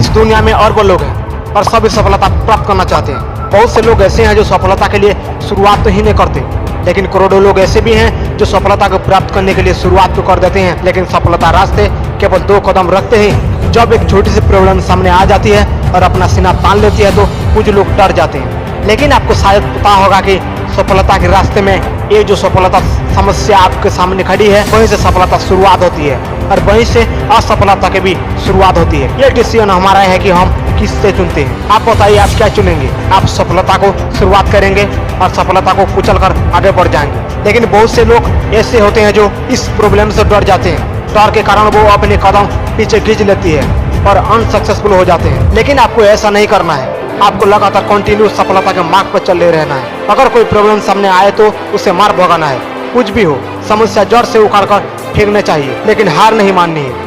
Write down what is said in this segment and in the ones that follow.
इस दुनिया में और वो लोग हैं और सभी सफलता प्राप्त करना चाहते हैं। बहुत से लोग ऐसे हैं जो सफलता के लिए शुरुआत तो ही नहीं करते, लेकिन करोड़ों लोग ऐसे भी हैं जो सफलता को प्राप्त करने के लिए शुरुआत तो कर देते हैं, लेकिन सफलता रास्ते केवल 2 कदम रखते हैं। जब एक छोटी सी प्रॉब्लम सामने आ जाती है और अपना सीना तान लेती है तो कुछ लोग डर जाते हैं। लेकिन आपको शायद पता होगा कि सफलता के रास्ते में ये जो सफलता समस्या आपके सामने खड़ी है, वहीं से सफलता शुरुआत होती है और वहीं से असफलता की भी शुरुआत होती है। ये डिसीजन हमारा है कि हम किससे चुनते हैं। आप बताइए, आप क्या चुनेंगे? आप सफलता को शुरुआत करेंगे और सफलता को कुचल कर आगे बढ़ जाएंगे। लेकिन बहुत से लोग ऐसे होते हैं जो इस प्रॉब्लम से डर जाते हैं। डर के कारण वो अपने कदम पीछे खींच लेती है और अनसक्सेसफुल हो जाते हैं। लेकिन आपको ऐसा नहीं करना है, आपको लगातार कंटिन्यू सफलता के मार्ग पर चले रहना है। अगर कोई प्रॉब्लम सामने आए तो उसे मार भगाना है। कुछ भी हो, समस्या जड़ से उखाड़ कर फेंकना चाहिए, लेकिन हार नहीं माननी है।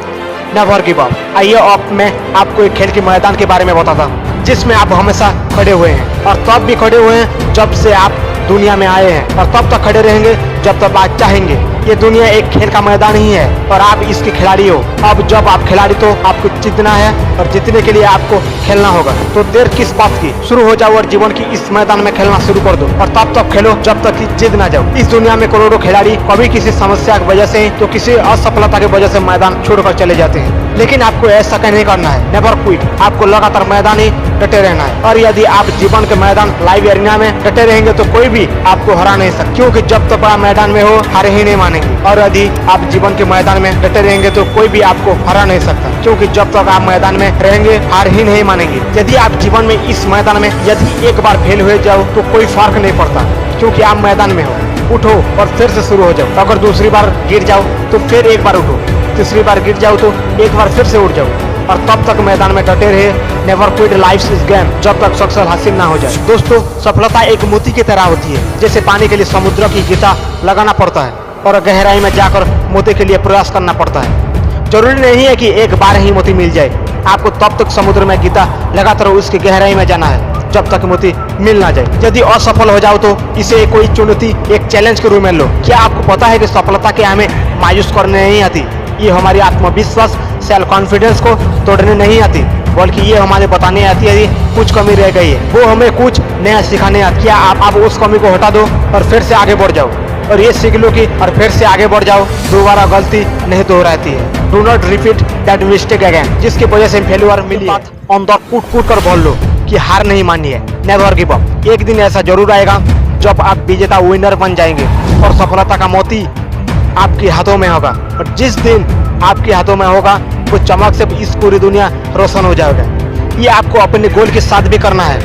Never give up. आइए अब मैं आपको एक खेल के मैदान के बारे में बताता हूँ जिसमें आप हमेशा खड़े हुए हैं और तब भी खड़े हुए हैं जब से आप दुनिया में आए हैं, और तब तक खड़े रहेंगे जब तक आप चाहेंगे। ये दुनिया एक खेल का मैदान ही है और आप इसके खिलाड़ी हो। अब जब आप खिलाड़ी तो आपको जीतना है और जीतने के लिए आपको खेलना होगा। तो देर किस बात की, शुरू हो जाओ और जीवन की इस मैदान में खेलना शुरू कर दो और तब तक खेलो जब तक कि जीत ना जाओ। इस दुनिया में करोड़ों खिलाड़ी कभी किसी समस्या की वजह से तो किसी असफलता की वजह से मैदान छोड़कर चले जाते हैं, लेकिन आपको ऐसा नहीं करना है। Never quit. आपको लगातार मैदान ही डटे रहना है और यदि आप जीवन के मैदान लाइव एरिना में डटे रहेंगे तो कोई भी आपको हरा नहीं सकता, क्योंकि जब तक आप मैदान में हो हार ही नहीं मानेंगे। और यदि आप जीवन के मैदान में डटे रहेंगे तो कोई भी आपको हरा नहीं सकता, क्योंकि जब तक आप मैदान में रहेंगे हार ही नहीं मानेंगे। यदि आप जीवन में इस मैदान में यदि एक बार फेल हो जाओ तो कोई फर्क नहीं पड़ता, क्योंकि आप मैदान में हो। उठो और फिर से शुरू हो जाओ। अगर दूसरी बार गिर जाओ तो फिर एक बार उठो, तीसरी बार गिर जाओ तो एक बार फिर से उठ जाओ और तब तक मैदान में डटे रहे। Never quit life is game, जब तक सक्सेस हासिल ना हो जाए। दोस्तों, सफलता एक मोती की तरह होती है, जैसे पानी के लिए समुद्र की गीता लगाना पड़ता है और गहराई में जाकर मोती के लिए प्रयास करना पड़ता है। जरूरी नहीं है कि एक बार ही मोती मिल जाए, आपको तब तक समुद्र में गीता लगातार उसकी गहराई में जाना है जब तक मोती मिल ना जाए। यदि असफल हो जाओ तो इसे कोई चुनौती, एक चैलेंज के रूप में लो। क्या आपको पता है कि सफलता के हमें मायूस करने नहीं आती, ये हमारी आत्मविश्वास, सेल्फ कॉन्फिडेंस को तोड़ने नहीं आती, बल्कि ये हमारे बताने आती है कि कुछ कमी रह गई है, वो हमें कुछ नया सिखाने आती है। क्या आप उस कमी को हटा दो और फिर से आगे बढ़ जाओ और ये सीख लो कि और फिर से आगे बढ़ जाओ। दोबारा गलती नहीं दोहराती है। Do not repeat that mistake again. जिसकी वजह से फेल्यूर मिली है, अंदर कूट कर बोल लो कि हार नहीं माननी है। Never give up. एक दिन ऐसा जरूर आएगा जब आप विजेता, विनर बन जाएंगे और सफलता का मोती आपके हाथों में होगा, और जिस दिन आपके हाथों में होगा वो चमक से इस पूरी दुनिया रोशन हो जाएगा। ये आपको अपने गोल के साथ भी करना है।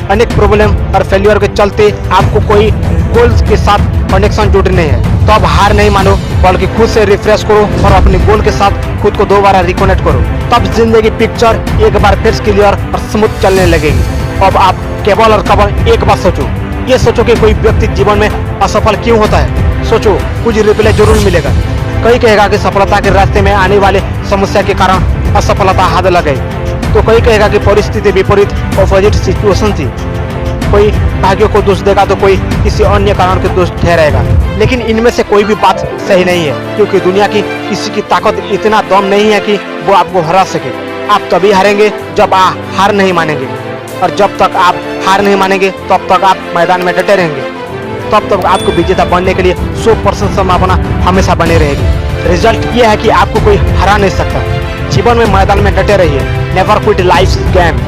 अनेक प्रॉब्लम और फेल्यूर के चलते आपको कोई गोल्स के साथ कनेक्शन जुड़ने हैं, तो अब हार नहीं मानो, बल्कि खुद से रिफ्रेश करो और अपने गोल के साथ खुद को दोबारा रिकनेक्ट करो। तब जिंदगी पिक्चर एक बार फिर क्लियर और स्मूथ चलने लगेगी। अब आप केवल और केवल एक बात सोचो, ये सोचो कि कोई व्यक्ति जीवन में असफल क्यों होता है। सोचो, कुछ रिप्लाई जरूर मिलेगा। कोई कहेगा कि सफलता के रास्ते में आने वाले समस्या के कारण असफलता हाथ लग गई, तो कोई कहेगा कि परिस्थिति विपरीत, ऑपोजिट सिचुएशन थी। कोई भाग्य को दोष देगा तो कोई किसी अन्य कारण के दोष ठहराएगा। लेकिन इनमें से कोई भी बात सही नहीं है, क्योंकि दुनिया की किसी की ताकत इतना दम नहीं है कि वो आपको हरा सके। आप तभी हारेंगे जब आप हार नहीं मानेंगे, और जब तक आप हार नहीं मानेंगे तब तक आप मैदान में डटे रहेंगे। तब तक आपको विजेता बनने के लिए 100% संभावना हमेशा बनी रहेगी। रिजल्ट ये है कि आपको कोई हरा नहीं सकता। जीवन में मैदान में डटे रहिए। Never quit life game.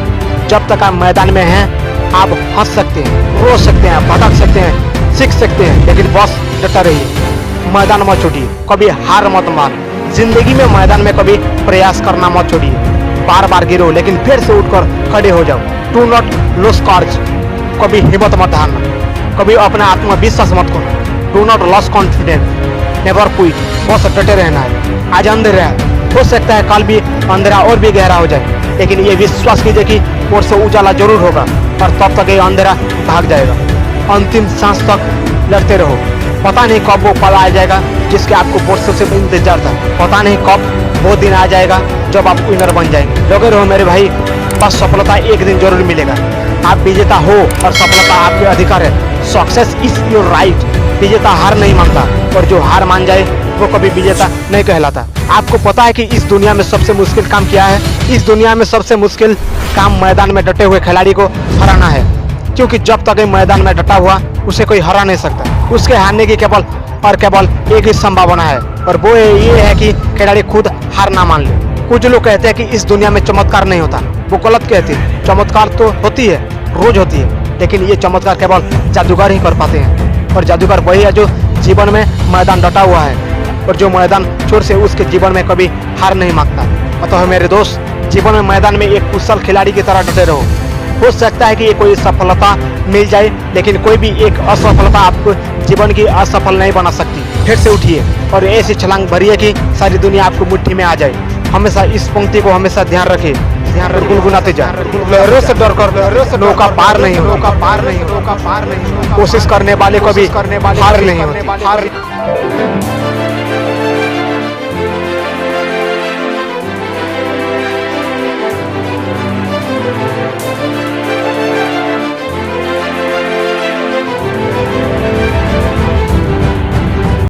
जब तक आप मैदान में हैं आप हंस सकते हैं, रो सकते हैं, भटक सकते हैं, सीख सकते हैं, लेकिन बस डटा रहिए। मैदान मत छोड़िए, कभी हार मत मान। जिंदगी में मैदान में कभी प्रयास करना मत छोड़िए। बार बार गिरो लेकिन फिर से उठकर खड़े हो जाओ। डू नॉट लूज करेज। कभी हिम्मत मत हारना, कभी अपना आत्मविश्वास मत खोना। Do not loss confidence. Never quit. बस डटे रहना है। आज अंधेरा है, हो सकता है कल भी अंधेरा और भी गहरा हो जाए, लेकिन ये विश्वास कीजिए कि और से उजाला जरूर होगा, और तब तक ये अंधेरा भाग जाएगा। अंतिम सांस तक लड़ते रहो। पता नहीं कब वो पल आ जाएगा जिसके आपको वर्षों से इंतजार था। पता नहीं कब वो दिन आ जाएगा जब आप विनर बन जाएंगे। लगे रहो मेरे भाई, बस सफलता एक दिन जरूर मिलेगा। आप विजेता हो और सफलता आपके अधिकार है। Success is your right. विजेता हार नहीं मानता, और जो हार मान जाए वो कभी विजेता नहीं कहलाता। आपको पता है कि इस दुनिया में सबसे मुश्किल काम क्या है? इस दुनिया में सबसे मुश्किल काम मैदान में डटे हुए खिलाड़ी को हराना है, क्योंकि जब तक मैदान में डटा हुआ उसे कोई हरा नहीं सकता। उसके हारने की केवल और केवल एक ही संभावना है, और वो ये है कि खिलाड़ी खुद हार ना मान ले। कुछ लोग कहते हैं कि इस दुनिया में चमत्कार नहीं होता, वो गलत कहते हैं। चमत्कार तो होती है, रोज होती है, लेकिन ये चमत्कार केवल जादूगर ही कर पाते हैं, और जादूगर वही है जो जीवन में मैदान डटा हुआ है, और जो मैदान छोड़ से उसके जीवन में कभी हार नहीं मांगता। अतः मेरे दोस्त, जीवन में मैदान में एक कुशल खिलाड़ी की तरह डटे रहो। हो सकता है कि ये कोई सफलता मिल जाए, लेकिन कोई भी एक असफलता आपको जीवन की असफल नहीं बना सकती। फिर से उठिए और ऐसी छलांग भरिए कि सारी दुनिया आपको मुट्ठी में आ जाए। हमेशा इस पंक्ति को हमेशा ध्यान रखिए, गुनगुनाते जाए। लहरों से डरकर नौका पार नहीं हो, कोशिश करने वाले कभी हार नहीं होती।